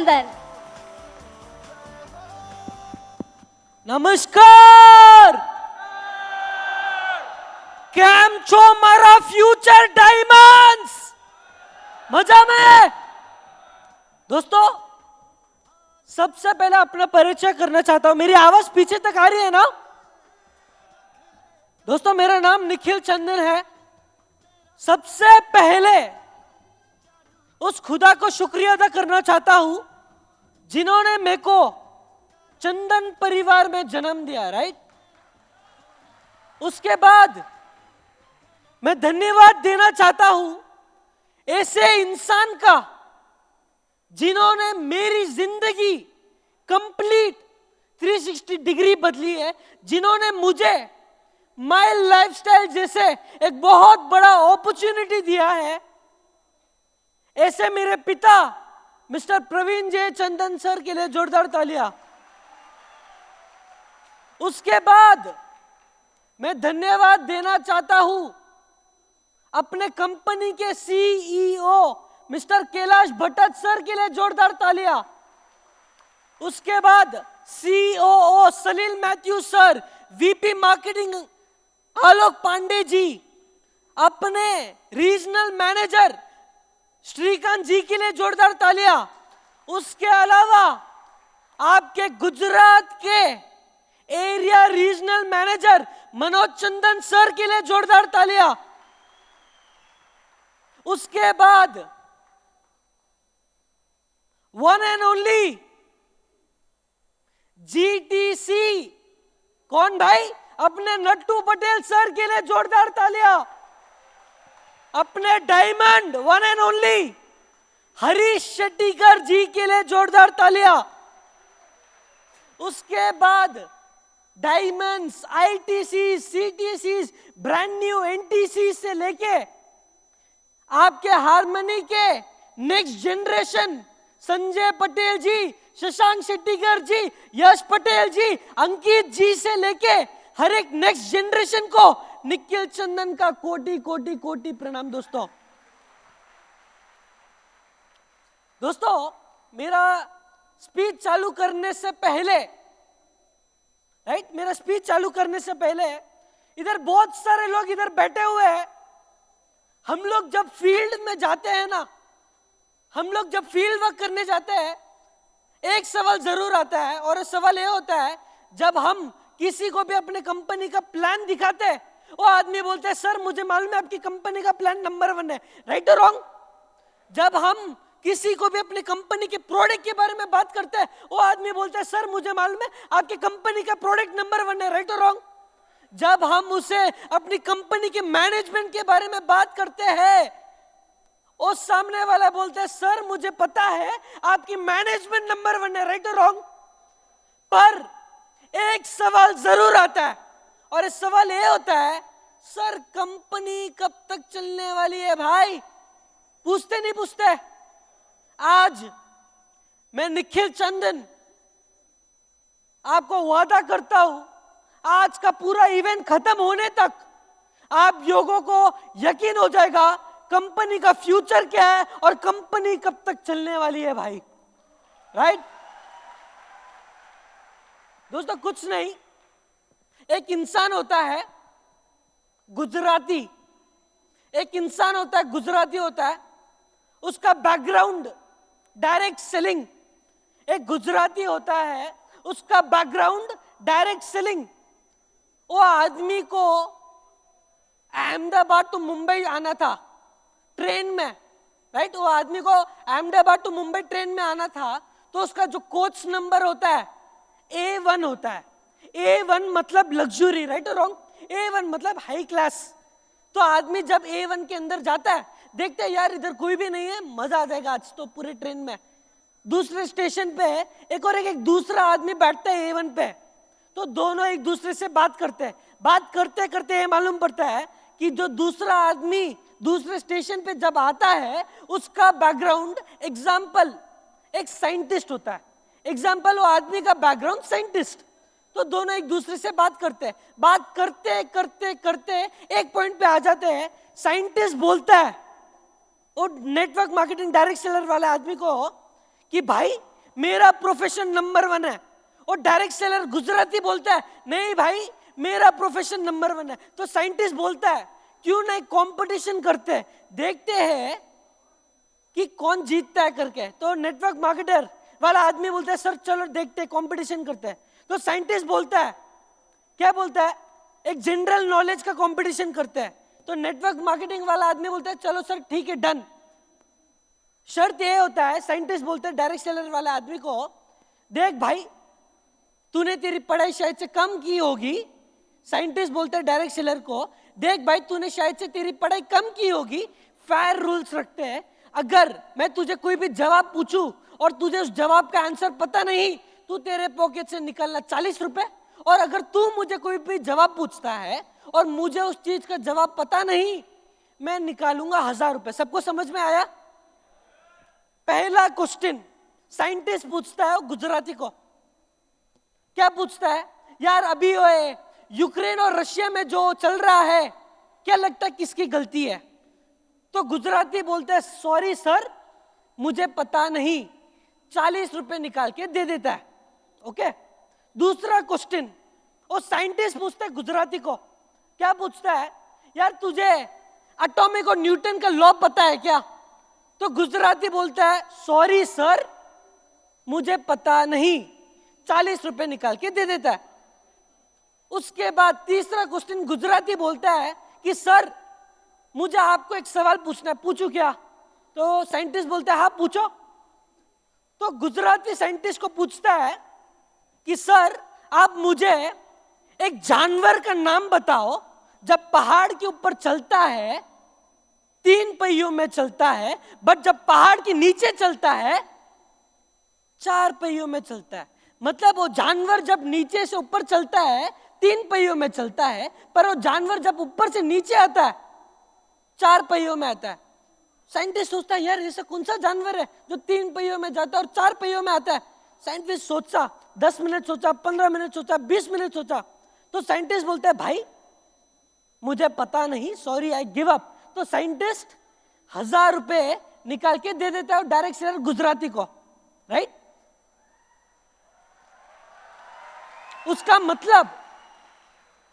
चंदन। नमस्कार। કેમ છો મારા फ्यूचर डायमंड्स? मजा में? दोस्तों, सबसे पहले अपना परिचय करना चाहता हूं। मेरी आवाज पीछे तक आ रही है ना? दोस्तों, मेरा नाम निखिल चंदन है। सबसे पहले उस खुदा को शुक्रिया अदा करना चाहता हूं जिन्होंने मेरे को चंदन परिवार में जन्म दिया, राइट? उसके बाद मैं धन्यवाद देना चाहता हूं ऐसे इंसान का जिन्होंने मेरी जिंदगी कंप्लीट 360 डिग्री बदली है, जिन्होंने मुझे माय लाइफस्टाइल जैसे एक बहुत बड़ा अपॉर्चुनिटी दिया है। ऐसे मेरे पिता मिस्टर प्रवीण जे चंदन सर के लिए जोरदार तालियां। उसके बाद मैं धन्यवाद देना चाहता हूं अपने कंपनी के CEO mister Kailash Bhatt sir के लिए जोरदार तालियां। उसके बाद सीओओ सलील मैथ्यू सर, वीपी मार्केटिंग आलोक पांडे जी, अपने रीजनल मैनेजर श्रीकांत जी के लिए जोरदार तालियां। उसके अलावा आपके गुजरात के एरिया रीजनल मैनेजर मनोज चंदन सर के लिए जोरदार तालियां। उसके बाद वन एंड ओनली जीटीसी, कौन भाई? अपने नट्टू पटेल सर के लिए जोरदार तालियां। अपने diamond one and only Harish Shettikar ji के लिए जोरदार तालियां। उसके बाद diamonds, ITC, CTC, brand new NTC से लेके आपके हारमोनी के नेक्स्ट जनरेशन संजय पटेल जी, शशांक शेट्टीकर जी, यश पटेल जी, अंकित जी से लेके हर एक नेक्स्ट जनरेशन को निखिल चंदन का कोटि कोटि कोटि प्रणाम। दोस्तों, मेरा स्पीच चालू करने से पहले, राइट, मेरा स्पीच चालू करने से पहले इधर बहुत सारे लोग इधर बैठे हुए हैं। हम लोग जब फील्ड में जाते हैं ना, हम लोग जब फील्ड वर्क करने जाते हैं, एक सवाल जरूर आता है और सवाल ये होता है, जब हम किसी को भी अपने कंपनी का प्लान दिखाते हैं, वो आदमी बोलते हैं सर मुझे मालूम है आपकी कंपनी का प्लान नंबर 1 है, राइट और रॉन्ग? जब हम किसी को भी अपनी कंपनी के प्रोडक्ट के बारे में बात करते हैं, वो आदमी बोलता है सर मुझे मालूम है आपकी कंपनी का प्रोडक्ट नंबर 1 है, राइट और रॉन्ग? जब हम उसे अपनी कंपनी के मैनेजमेंट के बारे में बात करते हैं, वो सामने वाला बोलता है सर मुझे पता है आपकी मैनेजमेंट नंबर 1 है, राइट और रॉन्ग? पर एक सवाल जरूर आता है और इस सवाल ये होता है सर कंपनी कब तक चलने वाली है भाई? पूछते नहीं पूछते? आज मैं निखिल चंदन आपको वादा करता हूं, आज का पूरा इवेंट खत्म होने तक आप लोगों को यकीन हो जाएगा कंपनी का फ्यूचर क्या है और कंपनी कब तक चलने वाली है भाई, राइट? दोस्तों, कुछ नहीं, एक इंसान होता है गुजराती, एक इंसान होता है गुजराती होता है, उसका बैकग्राउंड डायरेक्ट सेलिंग। एक गुजराती होता है, उसका बैकग्राउंड डायरेक्ट सेलिंग। वो आदमी को अहमदाबाद टू मुंबई आना था ट्रेन में, राइट? वो आदमी को अहमदाबाद टू मुंबई ट्रेन में आना था, तो उसका जो कोच नंबर होता है A1 होता है। A1 मतलब लग्जरी, राइट और रॉन्ग? A1 मतलब हाई क्लास। तो आदमी जब A1 के अंदर जाता है, देखते हैं यार इधर कोई भी नहीं है, मजा आ जाएगा आज तो पूरे ट्रेन में। दूसरे स्टेशन पे एक दूसरा आदमी बैठता है A1 पे, तो दोनों एक दूसरे से बात करते हैं। बात करते करते ये मालूम पड़ता है कि जो दूसरा आदमी दूसरे स्टेशन पे जब आता है, उसका बैकग्राउंड एग्जाम्पल एक साइंटिस्ट होता है। एग्जाम्पल, वो आदमी का बैकग्राउंड साइंटिस्ट। तो दोनों एक दूसरे से बात करते हैं। बात करते करते करते एक पॉइंट पे आ जाते हैं। साइंटिस्ट बोलता है वो नेटवर्क मार्केटिंग डायरेक्ट सेलर वाले आदमी को कि भाई मेरा प्रोफेशन नंबर 1 है, और डायरेक्ट सेलर गुजराती बोलता है नहीं भाई मेरा प्रोफेशन नंबर 1 है, तो साइंटिस्ट बोलता है क्यों नहीं कंपटीशन करते हैं, देखते हैं कि कौन जीतता है करके। तो नेटवर्क मार्केटर वाला आदमी बोलता है सर चलो देखते हैं कंपटीशन करते हैं। तो साइंटिस्ट बोलता है, क्या बोलता है, एक जनरल नॉलेज का कंपटीशन करते हैं। तो नेटवर्क मार्केटिंग वाला आदमी बोलता है चलो सर ठीक है डन। शर्त ये होता है, साइंटिस्ट बोलते हैं डायरेक्ट सेलर वाले आदमी को, देख भाई तूने तेरी पढ़ाई शायद से कम की होगी। साइंटिस्ट बोलते हैं डायरेक्ट सेलर को, देख भाई तूने शायद से तेरी पढ़ाई कम की होगी, फेयर रूल्स रखते हैं, अगर मैं तुझे कोई भी जवाब पूछूं और तुझे उस जवाब का आंसर पता नहीं, तू तेरे पॉकेट से निकालना 40 रुपए, और अगर तू मुझे कोई भी जवाब पूछता है और मुझे उस चीज का जवाब पता नहीं, मैं निकालूंगा 1000 रुपए। सबको समझ में आया? पहला क्वेश्चन साइंटिस्ट पूछता है गुजराती को, क्या पूछता है, यार अभी यूक्रेन और रशिया में जो चल रहा है क्या लगता है किसकी गलती है? तो गुजराती बोलता है सॉरी सर मुझे पता नहीं, 40 रुपए निकाल के दे देता है। ओके, दूसरा क्वेश्चन और साइंटिस्ट पूछता है गुजराती को, क्या पूछता है, यार तुझे एटॉमिक और न्यूटन का लॉ पता है क्या? तो गुजराती बोलता है सॉरी सर मुझे पता नहीं, 40 रुपए निकाल के दे देता है। उसके बाद तीसरा क्वेश्चन गुजराती बोलता है कि सर मुझे आपको एक सवाल पूछना है, पूछूं क्या? तो साइंटिस्ट बोलता है हाँ पूछो। तो गुजराती साइंटिस्ट को पूछता है कि सर आप मुझे एक जानवर का नाम बताओ जब पहाड़ के ऊपर चलता है 3 पहियों में चलता है, बट जब पहाड़ के नीचे चलता है 4 पहियों में चलता है। मतलब वो जानवर जब नीचे से ऊपर चलता है 3 पहियों में चलता है, पर वो जानवर जब ऊपर से नीचे आता है 4 पहियों में आता है। साइंटिस्ट सोचता है यार ऐसा कौन सा जानवर है जो 3 पहियों में जाता है और 4 पहियों में आता है? साइंटिस्ट सोचा, 10 मिनट सोचा, 15 मिनट सोचा, 20 मिनट सोचा। तो साइंटिस्ट बोलता है भाई मुझे पता नहीं, सॉरी आई गिव अप। तो साइंटिस्ट 1000 रुपए निकाल के दे देता है डायरेक्ट सेलर गुजराती को, राइट? उसका मतलब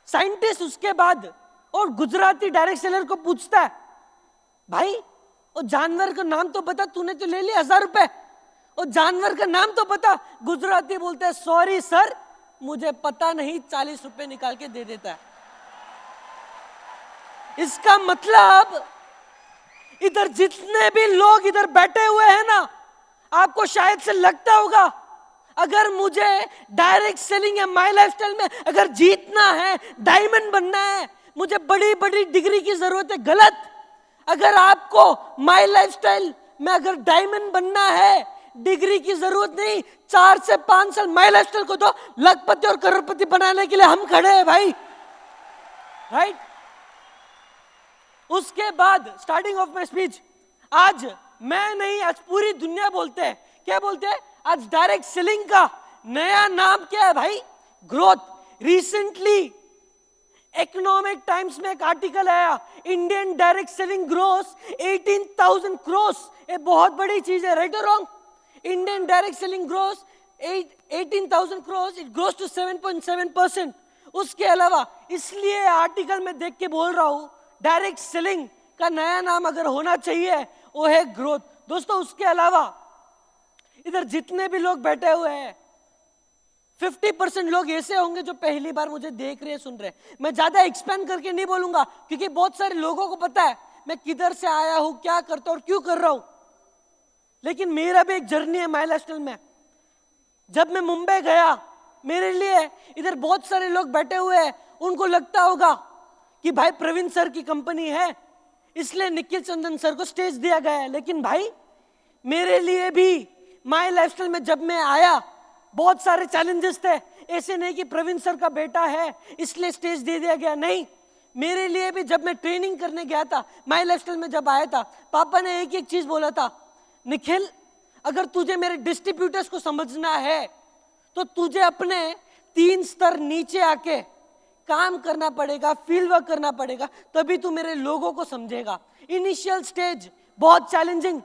साइंटिस्ट उसके बाद और गुजराती डायरेक्ट सेलर को पूछता है भाई वो जानवर का नाम तो बता, तूने तो ले लिया 1000 रुपए, वो जानवर का नाम तो बता। गुजराती बोलता है सॉरी सर मुझे पता नहीं, 40 रुपए निकाल के दे देता है। इसका मतलब इधर जितने भी लोग इधर बैठे हुए हैं ना, आपको शायद से लगता होगा अगर मुझे डायरेक्ट सेलिंग या माई लाइफस्टाइल में अगर जीतना है, डायमंड बनना है, मुझे बड़ी बड़ी डिग्री की जरूरत है। गलत। अगर आपको माई लाइफस्टाइल में अगर डायमंड बनना है, डिग्री की जरूरत नहीं। 4 से 5 साल माई लाइफस्टाइल को तो लखपति और करोड़पति बनाने के लिए हम खड़े हैं भाई, राइट? उसके बाद स्टार्टिंग ऑफ माई स्पीच, आज मैं नहीं आज पूरी दुनिया बोलते हैं, क्या बोलते हैं? आज डायरेक्ट सेलिंग का नया नाम क्या है भाई? ग्रोथ। रिसेंटली इकोनॉमिक टाइम्स में एक आर्टिकल आया, Indian direct selling grows 18,000 crores. ये बहुत बड़ी चीज है, राइट और wrong? Indian direct selling grows 18,000 crores, it grows to 7.7%। उसके अलावा इसलिए आर्टिकल में देख के बोल रहा हूं, डायरेक्ट सेलिंग का नया नाम अगर होना चाहिए वो है ग्रोथ। दोस्तों उसके अलावा इधर जितने भी लोग बैठे हुए हैं 50% लोग ऐसे होंगे जो पहली बार मुझे देख रहे हैं, सुन रहे हैं। मैं ज्यादा एक्सपेंड करके नहीं बोलूंगा क्योंकि बहुत सारे लोगों को पता है मैं किधर से आया हूं, क्या करता हूं और क्यों कर रहा हूं। लेकिन मेरा भी एक जर्नी है माई लाइफस्टाइल में। जब मैं मुंबई गया, मेरे लिए इधर बहुत सारे लोग बैठे हुए हैं, उनको लगता होगा कि भाई प्रवीण सर की कंपनी है इसलिए निखिल चंदन सर को स्टेज दिया गया है। लेकिन भाई मेरे लिए भी माई लाइफस्टाइल में जब मैं आया बहुत सारे चैलेंजेस थे। ऐसे नहीं कि प्रवीण सर का बेटा है इसलिए स्टेज दे दिया गया, नहीं। मेरे लिए भी जब मैं ट्रेनिंग करने गया था, माई लाइफस्टाइल में जब आया था, पापा ने एक चीज बोला था, निखिल अगर तुझे मेरे डिस्ट्रीब्यूटर्स को समझना है तो तुझे अपने 3 स्तर नीचे आके काम करना पड़ेगा, फील्ड वर्क करना पड़ेगा, तभी तू मेरे लोगों को समझेगा। इनिशियल स्टेज बहुत चैलेंजिंग।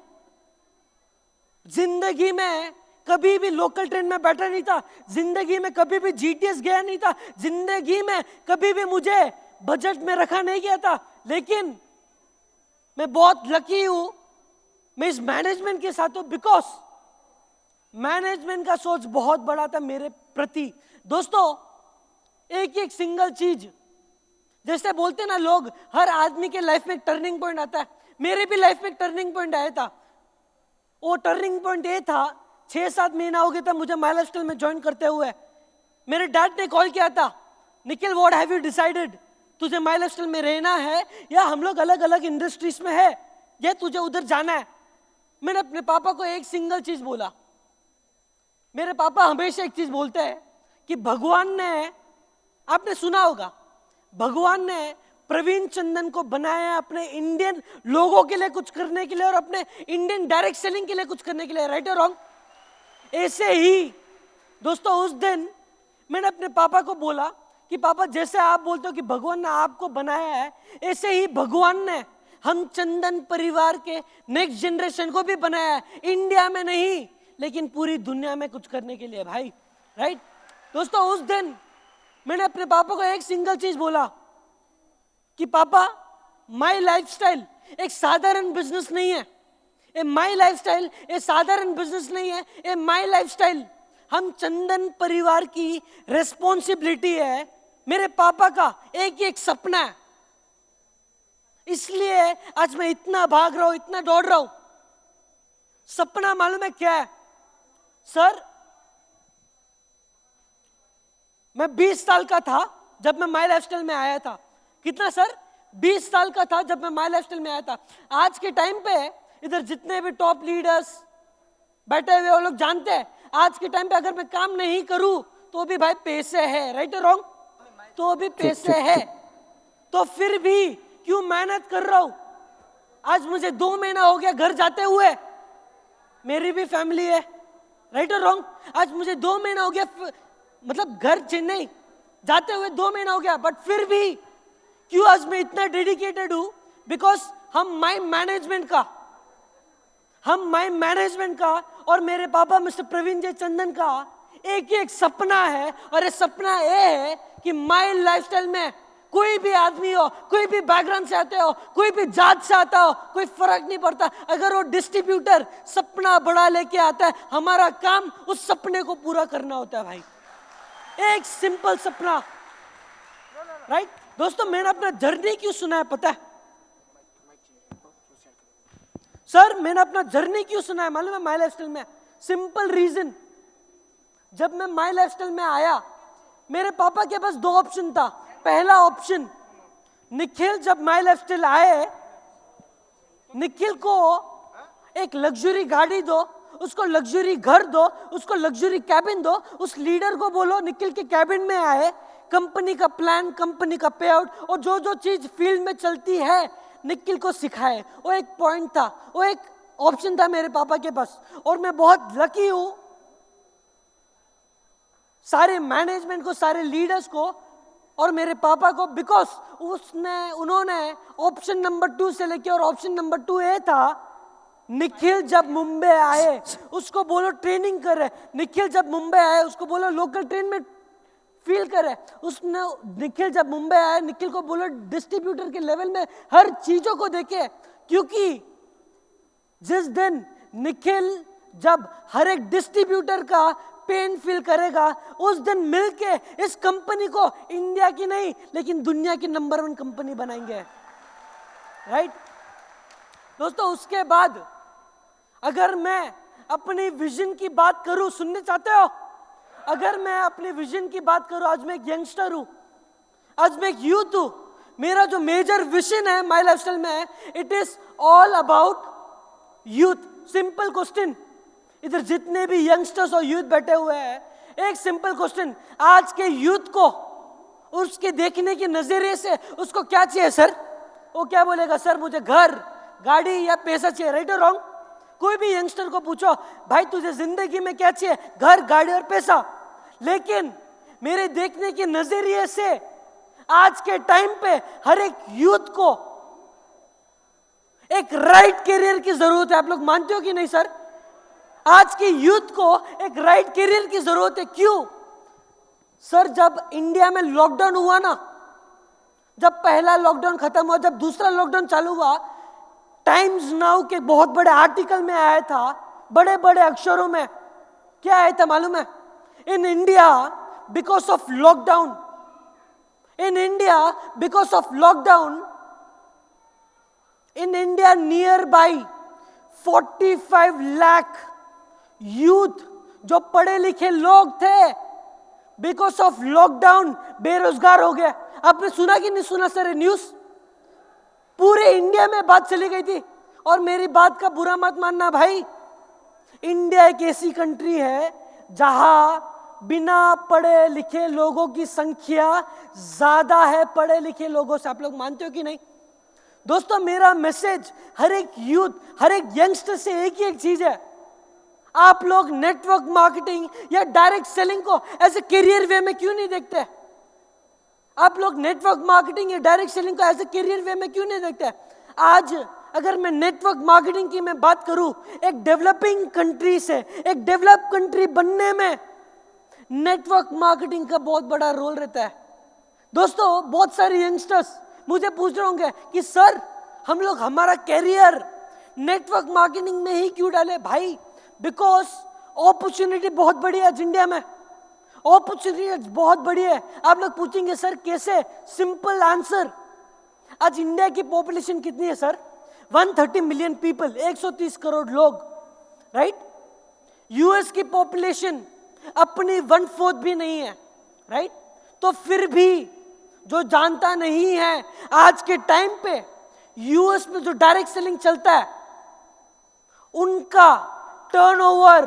जिंदगी में कभी भी लोकल ट्रेन में बैठा नहीं था, जिंदगी में कभी भी जीटीएस गया नहीं था, जिंदगी में कभी भी मुझे बजट में रखा नहीं गया था। लेकिन मैं बहुत लकी हूं, मैं इस मैनेजमेंट के साथ हूं, बिकॉज मैनेजमेंट का सोच बहुत बड़ा था मेरे प्रति। दोस्तों, एक एक सिंगल चीज, जैसे बोलते ना लोग, हर आदमी के लाइफ में एक टर्निंग पॉइंट आता है, मेरे भी लाइफ में एक टर्निंग पॉइंट आया था। वो टर्निंग पॉइंट ये था, 6-7 महीना हो गया था मुझे माई लाइफस्टाइल में ज्वाइन करते हुए। मेरे डैड ने कॉल किया था, Nikhil what have you decided, तुझे माई लाइफस्टाइल में रहना है या हम लोग अलग अलग इंडस्ट्रीज में है, या तुझे उधर जाना है। मैंने अपने पापा को एक सिंगल चीज बोला। मेरे पापा हमेशा एक चीज बोलते हैं कि भगवान ने, आपने सुना होगा, भगवान ने प्रवीण चंदन को बनाया अपने इंडियन लोगों के लिए कुछ करने के लिए और अपने इंडियन डायरेक्ट सेलिंग के लिए कुछ करने के लिए, राइट और रॉन्ग। ऐसे ही दोस्तों उस दिन मैंने अपने पापा को बोला कि पापा, जैसे आप बोलते हो कि भगवान ने आपको बनाया है, ऐसे ही भगवान ने हम चंदन परिवार के नेक्स्ट जनरेशन को भी बनाया है, इंडिया में नहीं लेकिन पूरी दुनिया में कुछ करने के लिए भाई, राइट। दोस्तों उस दिन मैंने अपने पापा को एक सिंगल चीज बोला कि पापा, माय लाइफस्टाइल एक साधारण बिजनेस नहीं है, माय लाइफस्टाइल एक साधारण बिजनेस नहीं है, माय लाइफस्टाइल हम चंदन परिवार की रेस्पॉन्सिबिलिटी है, मेरे पापा का एक सपना है। इसलिए आज मैं इतना भाग रहा हूं, इतना दौड़ रहा हूं। सपना मालूम है क्या है सर? मैं 20 साल का था जब मैं माय लाइफस्टाइल में आया था। कितना सर? 20 साल का था जब मैं माय लाइफस्टाइल में आया था। आज के टाइम पे इधर जितने भी टॉप लीडर्स बैठे हुए वो लोग जानते हैं, आज के टाइम पे अगर मैं काम नहीं करूं तो भी भाई पैसे है, राइट और रॉन्ग, तो भी पैसे है, तो फिर भी क्यों मेहनत कर रहा हूं। आज मुझे 2 महीना हो गया घर जाते हुए, मेरी भी फैमिली है, राइट और रॉन्ग। आज मुझे 2 महीना हो गया, मतलब घर चेन्नई जाते हुए 2 महीना हो गया, बट फिर भी क्यों आज मैं इतना डेडिकेटेड हूं? बिकॉज हम माय मैनेजमेंट का और मेरे पापा मिस्टर प्रवीण जी चंदन का एक सपना है, और ये सपना ये है कि माय लाइफस्टाइल में कोई भी आदमी हो, कोई भी बैकग्राउंड से आते हो, कोई भी जात से आता हो, कोई फर्क नहीं पड़ता, अगर वो डिस्ट्रीब्यूटर सपना बड़ा लेके आता है, हमारा काम उस सपने को पूरा करना होता है भाई। एक सिंपल सपना, राइट। दोस्तों मैंने अपना जर्नी क्यों सुना है पता है सर? मैंने अपना जर्नी क्यों सुना है मालूम है माय लाइफस्टाइल में? सिंपल रीजन, जब मैं माय लाइफस्टाइल में आया मेरे पापा के पास 2 ऑप्शन था। पहला ऑप्शन, निखिल जब माय लाइफस्टाइल आए, निखिल को एक लग्जरी गाड़ी दो, उसको लग्जरी घर दो, उसको लग्जरी कैबिन दो, उस लीडर को बोलो निखिल के कैबिन में आए, कंपनी का प्लान, कंपनी का पे आउट और जो जो चीज फील्ड में चलती है निखिल को सिखाए। वो एक पॉइंट था, वो एक ऑप्शन था मेरे पापा के पास। और मैं बहुत लकी हूं, सारे मैनेजमेंट को, सारे लीडर्स को और मेरे पापा को, बिकॉज उन्होंने ऑप्शन नंबर 2 से लेके, और ऑप्शन नंबर 2 ये था, निखिल जब मुंबई आए उसको बोलो ट्रेनिंग करे, निखिल जब मुंबई आए उसको बोलो लोकल ट्रेन में फील करे, उसने निखिल जब मुंबई आए निखिल को बोलो डिस्ट्रीब्यूटर के लेवल में हर चीजों को देखे, क्योंकि जिस दिन निखिल जब हर एक डिस्ट्रीब्यूटर का पेन फील करेगा, उस दिन मिलके इस कंपनी को इंडिया की नहीं लेकिन दुनिया की नंबर 1 कंपनी बनाएंगे, राइट। दोस्तों उसके बाद अगर मैं अपनी विजन की बात करूं, सुनने चाहते हो? अगर मैं अपनी विजन की बात करूं, आज मैं एक यंगस्टर हूं, आज मैं एक यूथ हूं, मेरा जो मेजर विजन है माय लाइफस्टाइल में है, it is all about youth. Simple question, इधर जितने भी यंगस्टर्स और यूथ बैठे हुए हैं, एक सिंपल क्वेश्चन, आज के यूथ को उसके देखने के नजरिए से उसको क्या चाहिए सर? वो क्या बोलेगा? सर मुझे घर, गाड़ी या पैसा चाहिए, राइट और रॉन्ग? कोई भी यंगस्टर को पूछो भाई तुझे जिंदगी में क्या चाहिए? घर, गाड़ी और पैसा। लेकिन मेरे देखने के नजरिए से आज के टाइम पे हर एक यूथ को एक राइट करियर की जरूरत है। आप लोग मानते हो कि नहीं सर? आज की यूथ को एक राइट करियर की जरूरत है। क्यों सर? जब इंडिया में लॉकडाउन हुआ ना, जब पहला लॉकडाउन खत्म हुआ, जब दूसरा लॉकडाउन चालू हुआ, टाइम्स नाउ के बहुत बड़े आर्टिकल में आया था, बड़े बड़े अक्षरों में क्या आया था मालूम है? In India because of lockdown, in India because of lockdown, in India near by 45 lakh youth जो पढ़े लिखे लोग थे, बिकॉज ऑफ लॉकडाउन बेरोजगार हो गए। आपने सुना कि नहीं सुना सर? न्यूज पूरे इंडिया में बात चली गई थी। और मेरी बात का बुरा मत मानना भाई, इंडिया एक ऐसी कंट्री है जहां बिना पढ़े लिखे लोगों की संख्या ज्यादा है पढ़े लिखे लोगों से। आप लोग मानते हो कि नहीं? दोस्तों, मेरा मैसेज हर एक यूथ, हर एक यंगस्टर से एक ही एक चीज है, आप लोग नेटवर्क मार्केटिंग या डायरेक्ट सेलिंग को एज ए करियर वे में क्यों नहीं देखते? आप लोग नेटवर्क मार्केटिंग या डायरेक्ट सेलिंग को एज ए करियर वे में क्यों नहीं देखते? आज अगर मैं नेटवर्क मार्केटिंग की मैं बात करूं, एक डेवलपिंग कंट्री से एक डेवलप कंट्री बनने में नेटवर्क मार्केटिंग का बहुत बड़ा रोल रहता है। दोस्तों, बहुत सारे यंगस्टर्स मुझे पूछ रहे होंगे कि सर हम लोग हमारा कैरियर नेटवर्क मार्केटिंग में ही क्यों डाले? भाई, बिकॉज अपॉर्चुनिटी बहुत बड़ी है आज इंडिया में, अपॉर्चुनिटी बहुत बड़ी है। आप लोग पूछेंगे सर कैसे? सिंपल आंसर, आज इंडिया की पॉपुलेशन कितनी है सर? 130 मिलियन पीपल, 130 करोड़ लोग, राइट? यूएस की पॉपुलेशन अपनी 1/4 भी नहीं है, राइट? तो फिर भी जो जानता नहीं है, आज के टाइम पे यूएस में जो डायरेक्ट सेलिंग चलता है उनका टर्नओवर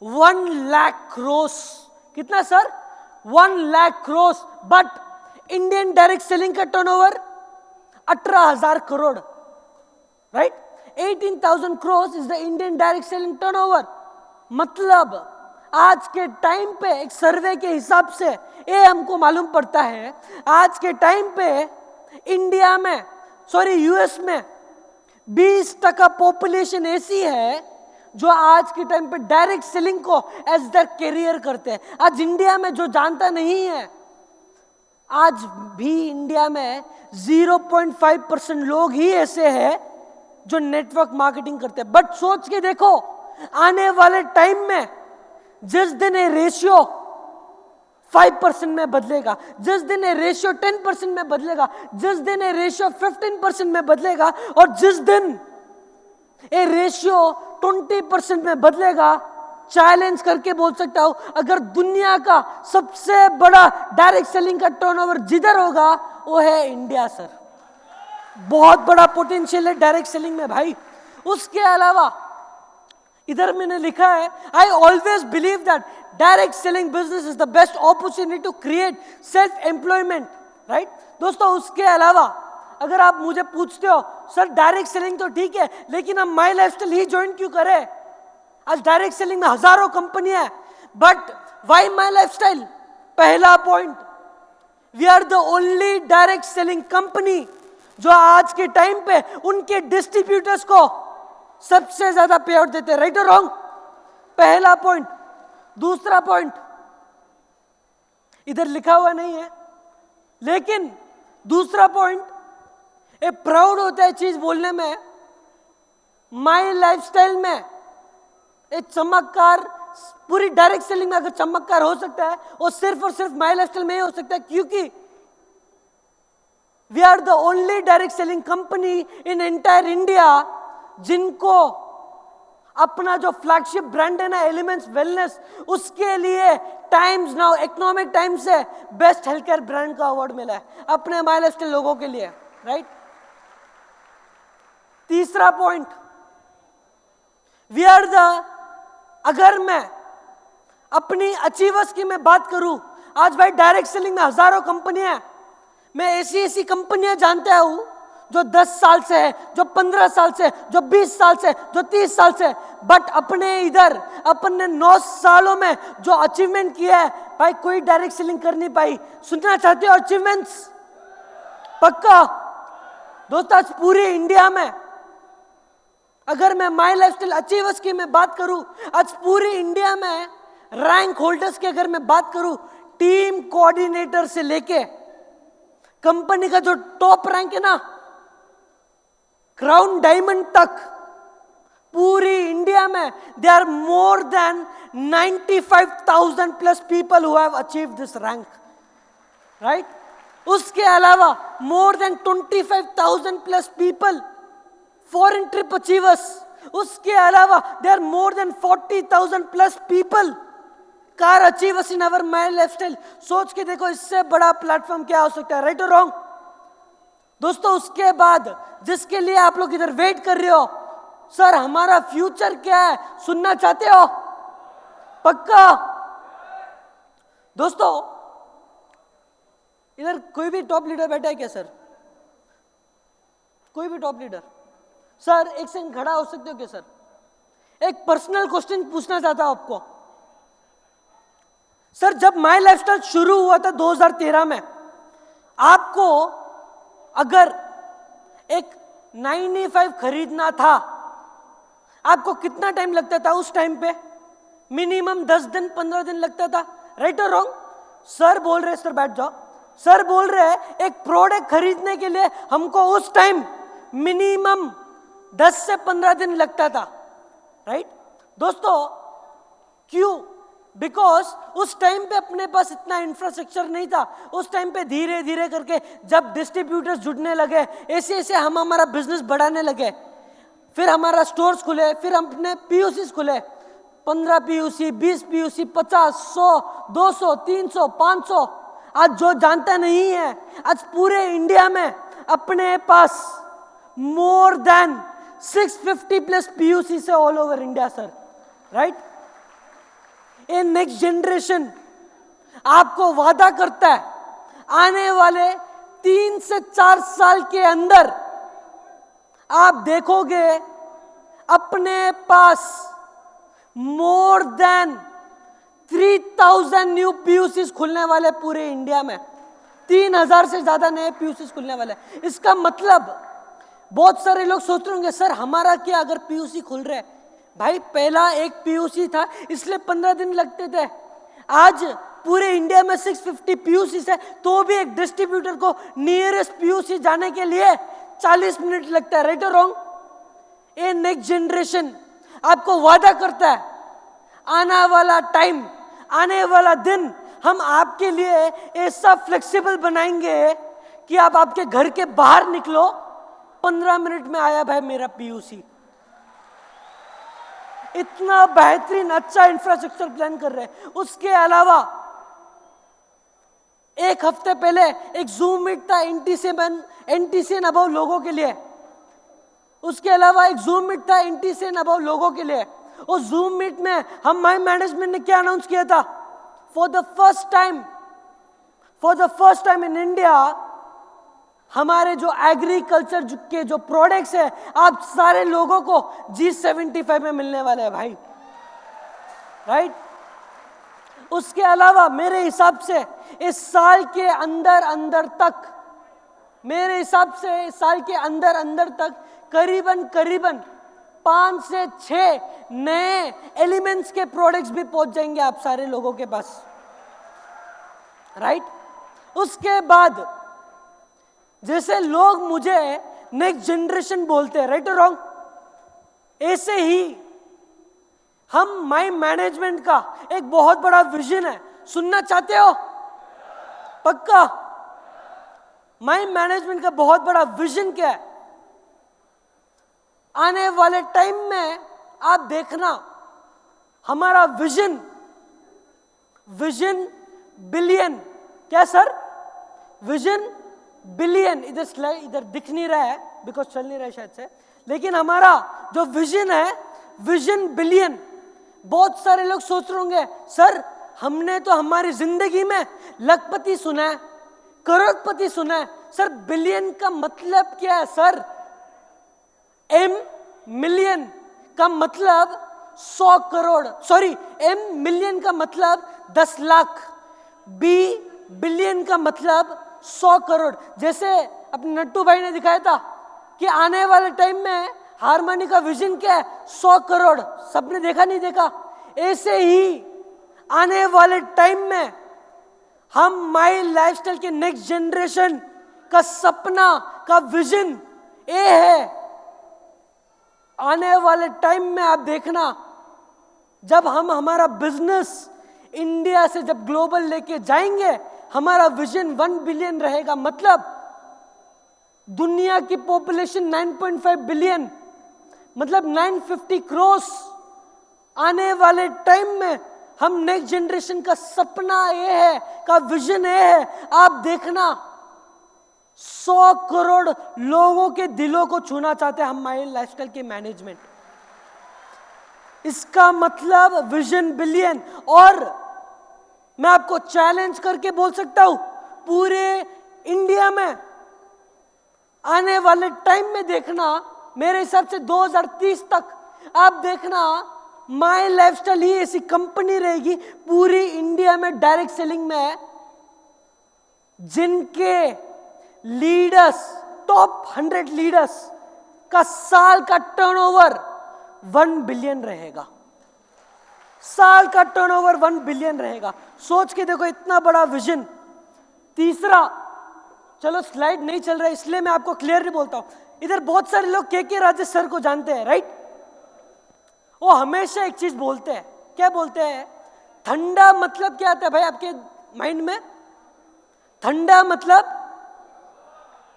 1 लाख करोड़। कितना sir? 1 lakh crore. But Indian direct selling का turnover 18,000 crore, right? 18,000 crore is the Indian direct selling turnover. मतलब आज के टाइम पे एक सर्वे के हिसाब से ये हमको मालूम पड़ता है, आज के टाइम पे इंडिया में, सॉरी यूएस में 20% पॉपुलेशन ऐसी है जो आज के टाइम पे डायरेक्ट सेलिंग को एज द करियर करते हैं। आज इंडिया में जो जानता नहीं है, आज भी इंडिया में 0.5% लोग ही ऐसे हैं जो नेटवर्क मार्केटिंग करते हैं। बट सोच के देखो, आने वाले टाइम में जिस दिन ये रेशियो 5% में बदलेगा, जिस दिन ये रेशियो 10% में बदलेगा, जिस दिन ये रेशियो 15% में बदलेगा, और जिस दिन ये रेशियो 20% में बदलेगा, चैलेंज करके बोल सकता हूं, अगर दुनिया का सबसे बड़ा डायरेक्ट सेलिंग का टर्नओवर जिधर होगा वो है इंडिया सर। बहुत बड़ा पोटेंशियल है डायरेक्ट सेलिंग में भाई। उसके अलावा इधर मैंने लिखा है, I always believe that direct selling business is the best opportunity to create self employment, right? दोस्तों, उसके अलावा अगर आप मुझे पूछते हो सर डायरेक्ट सेलिंग तो ठीक है, लेकिन हम माई लाइफस्टाइल ही ज्वाइन क्यों करें? आज डायरेक्ट सेलिंग में हजारों कंपनियां है, बट व्हाई माई लाइफस्टाइल? पहला point, we are the only direct selling company जो आज के टाइम पे उनके डिस्ट्रीब्यूटर्स को सबसे ज्यादा पे आउट देते हैं, राइट और रॉन्ग? पहला पॉइंट। दूसरा पॉइंट इधर लिखा हुआ नहीं है, लेकिन दूसरा पॉइंट, ये प्राउड होता है चीज बोलने में, माई लाइफस्टाइल में एक चमत्कार, पूरी डायरेक्ट सेलिंग में अगर चमत्कार हो सकता है वो सिर्फ और सिर्फ माई लाइफस्टाइल में ही हो सकता है, क्योंकि we are the only direct selling company in entire India जिनको अपना जो फ्लैगशिप ब्रांड है ना एलिमेंट्स वेलनेस, उसके लिए टाइम्स नाउ, इकोनॉमिक टाइम्स से बेस्ट हेल्थ केयर ब्रांड का अवार्ड मिला है अपने माई लाइफस्टाइल लोगों के लिए, राइट? तीसरा पॉइंट, वी आर द, अगर मैं अपनी अचीवर्स की मैं बात करूं, आज भाई डायरेक्ट सेलिंग में हजारों कंपनियां, मैं ऐसी कंपनियां जानता हूं जो 10 साल से है, जो 15 साल से, जो 20 साल से, जो 30 साल से, बट अपने इधर अपने 9 सालों में जो अचीवमेंट किया है भाई कोई डायरेक्ट सेलिंग कर नहीं पाई। सुनना चाहते हो अचीवमेंट्स? पक्का? दोस्तों, आज पूरे इंडिया में अगर मैं माई लाइफस्टाइल अचीवर्स की मैं बात करूं, आज पूरी इंडिया में रैंक होल्डर्स की अगर मैं बात करूं, टीम कोऑर्डिनेटर से लेके कंपनी का जो टॉप रैंक है ना, क्राउन डायमंड तक, पूरी इंडिया में they are more than 95,000 plus people who have achieved this rank, right? उसके अलावा more than 25,000 plus people foreign trip achievers, उसके अलावा they are more than 40,000 plus people car achievers in our My Lifestyle. सोच के देखो इससे बड़ा platform क्या हो सकता है, राइट और रॉन्ग? दोस्तों उसके बाद जिसके लिए आप लोग इधर वेट कर रहे हो, सर हमारा फ्यूचर क्या है, सुनना चाहते हो? पक्का? दोस्तों इधर कोई भी टॉप लीडर बैठा है क्या सर? कोई भी टॉप लीडर? सर एक सेकंड खड़ा हो सकते हो क्या सर? एक पर्सनल क्वेश्चन पूछना चाहता हूं आपको। सर जब माई लाइफस्टाइल शुरू हुआ था 2013 में, आपको अगर एक 95 खरीदना था, आपको कितना टाइम लगता था उस टाइम पे? मिनिमम 10 दिन 15 दिन लगता था, राइट और रॉन्ग? सर बोल रहे, सर बैठ जाओ, सर बोल रहे हैं एक प्रोडक्ट खरीदने के लिए हमको उस टाइम मिनिमम 10 से 15 दिन लगता था, राइट? दोस्तों क्यों? बिकॉज उस टाइम पे अपने पास इतना इंफ्रास्ट्रक्चर नहीं था। उस टाइम पे धीरे धीरे करके जब डिस्ट्रीब्यूटर्स जुड़ने लगे, ऐसे ऐसे हम हमारा बिजनेस बढ़ाने लगे, फिर हमारा स्टोर्स खुले, फिर हमने पीयूसी खुले, 15 पीयूसी, 20 पीयूसी, 50, 100, 200, 300, 500। आज जो जानता नहीं है, आज पूरे इंडिया में अपने पास मोर देन 650 प्लस पीयूसी से all over India sir, right? ये नेक्स्ट जनरेशन आपको वादा करता है आने वाले 3 से 4 साल के अंदर आप देखोगे अपने पास मोर देन 3,000 न्यू पीयूसीज खुलने वाले पूरे इंडिया में। 3,000 से ज्यादा नए पीयूसीज खुलने वाले। इसका मतलब बहुत सारे लोग सोच रहे होंगे सर हमारा क्या अगर पीयूसी खुल रहे हैं? भाई पहला एक पीयूसी था इसलिए 15 दिन लगते थे, आज पूरे इंडिया में 650 पीयूसी है, तो भी एक डिस्ट्रीब्यूटर को नियरेस्ट पीयूसी जाने के लिए 40 मिनट लगता है, राइट और रॉन्ग? ये नेक्स्ट जनरेशन आपको वादा करता है आने वाला टाइम, आने वाला दिन हम आपके लिए ऐसा फ्लेक्सिबल बनाएंगे कि आप आपके घर के बाहर निकलो, 15 मिनट में आया भाई मेरा पीयूसी। इतना बेहतरीन अच्छा इंफ्रास्ट्रक्चर प्लान कर रहे हैं। उसके अलावा एक हफ्ते पहले एक जूम मीट था NTC एंड अबव लोगों के लिए। उसके अलावा एक जूम मीट था NTC एंड अबव लोगों के लिए। उस जूम मीट में हम माई मैनेजमेंट ने क्या अनाउंस किया था? For the first time in India हमारे जो एग्रीकल्चर के जो प्रोडक्ट्स है आप सारे लोगों को G75 में मिलने वाले हैं भाई, राइट? उसके अलावा मेरे हिसाब से इस साल के अंदर तक, मेरे हिसाब से इस साल के अंदर तक करीबन 5 से 6 नए एलिमेंट्स के प्रोडक्ट्स भी पहुंच जाएंगे आप सारे लोगों के पास, राइट? उसके बाद जैसे लोग मुझे नेक्स्ट जनरेशन बोलते हैं, राइट और रॉन्ग, ऐसे ही हम माई मैनेजमेंट का एक बहुत बड़ा विजन है। सुनना चाहते हो? पक्का? माई मैनेजमेंट का बहुत बड़ा विजन क्या है? आने वाले टाइम में आप देखना हमारा विजन बिलियन। क्या सर? Vision billion. इधर दिख नहीं रहा है बिकॉज चल नहीं रहा है शायद से, लेकिन हमारा जो विजन है विजन बिलियन। बहुत सारे लोग सोच रहे होंगे सर हमने तो हमारी जिंदगी में लखपति सुना है, करोड़पति सुना है, सर बिलियन का मतलब क्या है? सर M मिलियन का मतलब 100 करोड़, सॉरी M मिलियन का मतलब 10 लाख, B बिलियन का मतलब 100 करोड़। जैसे अपने नट्टू भाई ने दिखाया था कि आने वाले टाइम में हारमोनी का विजन क्या है? 100 करोड़। सबने देखा नहीं देखा? ऐसे ही आने वाले टाइम में हम माई लाइफस्टाइल के नेक्स्ट जनरेशन का सपना का विजन ये है। आने वाले टाइम में आप देखना, जब हम हमारा बिजनेस इंडिया से जब ग्लोबल लेके जाएंगे, हमारा विजन 1 बिलियन रहेगा। मतलब दुनिया की पॉपुलेशन 9.5 बिलियन, मतलब 950 करोड़। आने वाले टाइम में हम नेक्स्ट जनरेशन का सपना ये है, का विजन ये है, आप देखना 100 करोड़ लोगों के दिलों को छूना चाहते हैं हम माई लाइफस्टाइल के मैनेजमेंट। इसका मतलब विजन बिलियन। और मैं आपको चैलेंज करके बोल सकता हूं, पूरे इंडिया में आने वाले टाइम में देखना, मेरे हिसाब से 2030 तक आप देखना माई लाइफस्टाइल ही ऐसी कंपनी रहेगी पूरी इंडिया में डायरेक्ट सेलिंग में, जिनके लीडर्स, टॉप 100 लीडर्स का साल का टर्नओवर 1 बिलियन रहेगा। साल का टर्नओवर 1 बिलियन रहेगा। सोच के देखो, इतना बड़ा विजन। तीसरा, चलो स्लाइड नहीं चल रहा है इसलिए मैं आपको क्लियरली बोलता हूं। इधर बहुत सारे लोग के राजेश सर को जानते हैं, राइट? वो हमेशा एक चीज बोलते हैं, क्या बोलते हैं? ठंडा मतलब क्या आता है भाई आपके माइंड में? ठंडा मतलब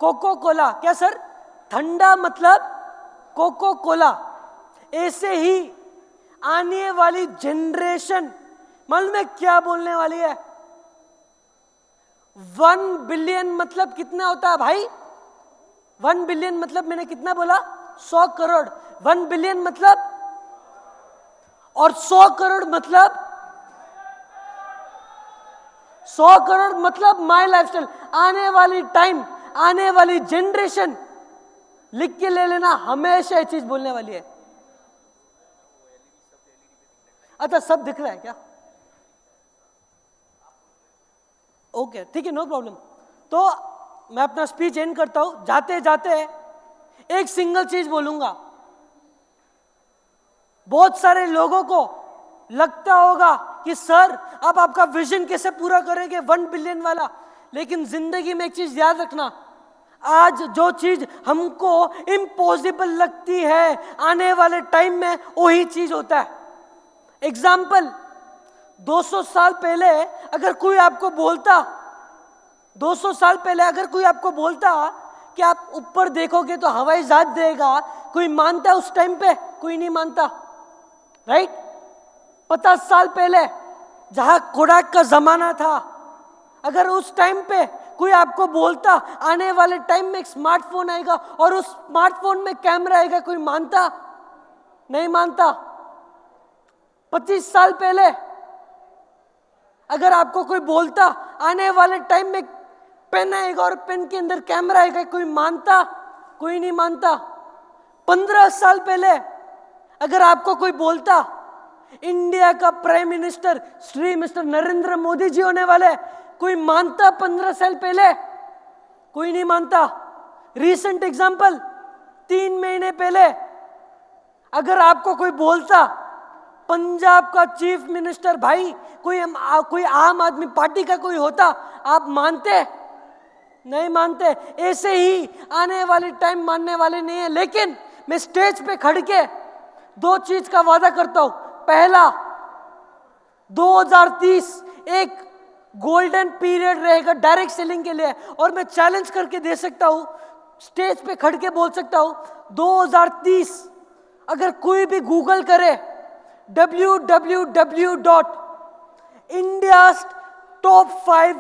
कोको कोला। क्या सर? ठंडा मतलब कोको कोला। ऐसे ही आने वाली जनरेशन मालूम है क्या बोलने वाली है? 1 बिलियन मतलब कितना होता है भाई? 1 बिलियन मतलब मैंने कितना बोला? 100 करोड़। 1 बिलियन मतलब, और 100 करोड़ मतलब 100 करोड़ मतलब माई लाइफस्टाइल। आने वाली टाइम, आने वाली जनरेशन, लिख के ले लेना, हमेशा ये चीज बोलने वाली है। अच्छा, सब दिख रहा है क्या? ओके, ठीक है, नो प्रॉब्लम। तो मैं अपना स्पीच एंड करता हूं। जाते जाते एक सिंगल चीज बोलूंगा। बहुत सारे लोगों को लगता होगा कि सर आप आपका विजन कैसे पूरा करेंगे 1 बिलियन वाला, लेकिन जिंदगी में एक चीज याद रखना, आज जो चीज हमको इम्पॉसिबल लगती है आने वाले टाइम में वही चीज होता है। एग्जाम्पल, 200 साल पहले अगर कोई आपको बोलता, 200 साल पहले अगर कोई आपको बोलता कि आप ऊपर देखोगे तो हवाई जहाज देगा, कोई मानता उस टाइम पे? कोई नहीं मानता, राइट? 50 साल पहले जहां कोडाक का जमाना था, अगर उस टाइम पे कोई आपको बोलता आने वाले टाइम में एक स्मार्टफोन आएगा और उस स्मार्टफोन में कैमरा आएगा, कोई मानता? नहीं मानता। 25 साल पहले अगर आपको कोई बोलता आने वाले टाइम में पेन आएगा और पेन के अंदर कैमरा आएगा, कोई मानता? कोई नहीं मानता। 15 साल पहले अगर आपको कोई बोलता इंडिया का prime minister Shri mister Narendra Modi ji होने वाले, कोई मानता? 15 साल पहले कोई नहीं मानता। रीसेंट एग्जांपल, 3 महीने पहले अगर आपको कोई बोलता पंजाब का चीफ मिनिस्टर भाई कोई आम आदमी पार्टी का कोई होता, आप मानते? नहीं मानते। ऐसे ही आने वाले टाइम मानने वाले नहीं है। लेकिन मैं स्टेज पे खड़ के 2 चीज का वादा करता हूं। पहला, 2030 एक गोल्डन पीरियड रहेगा डायरेक्ट सेलिंग के लिए, और मैं चैलेंज करके दे सकता हूं, स्टेज पे खड़ के बोल सकता हूं, 2030 अगर कोई भी गूगल करे www.india's top 5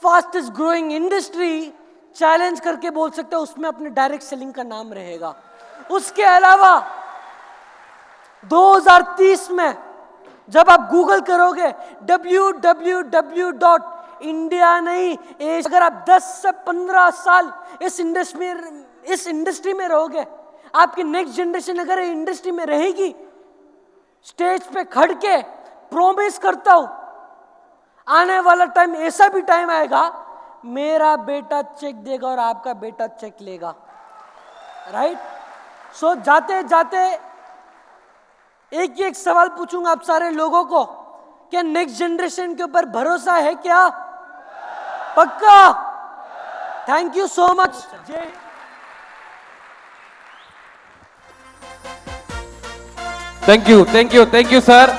fastest growing industry, challenge करके बोल सकते हो उसमें अपने डायरेक्ट सेलिंग का नाम रहेगा। उसके अलावा 2030 में जब आप गूगल करोगे www.india नहीं, अगर आप 10 से 15 साल इस इंडस्ट्री में रहोगे, आपकी नेक्स्ट जनरेशन अगर इंडस्ट्री में रहेगी, स्टेज पे खड़ के प्रॉमिस करता हूं आने वाला टाइम ऐसा भी टाइम आएगा मेरा बेटा चेक देगा और आपका बेटा चेक लेगा, राइट? सो जाते जाते एक ही एक सवाल पूछूंगा आप सारे लोगों को, क्या नेक्स्ट जनरेशन के ऊपर भरोसा है क्या? पक्का? Thank you so much. Thank you sir.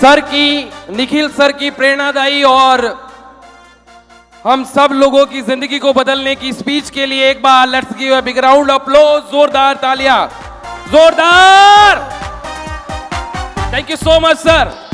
Sir की, निखिल सर की प्रेरणादायी और हम सब लोगों की जिंदगी को बदलने की स्पीच के लिए एक बार let's give a big round of applause, जोरदार तालियां, जोरदार। Thank you so much sir.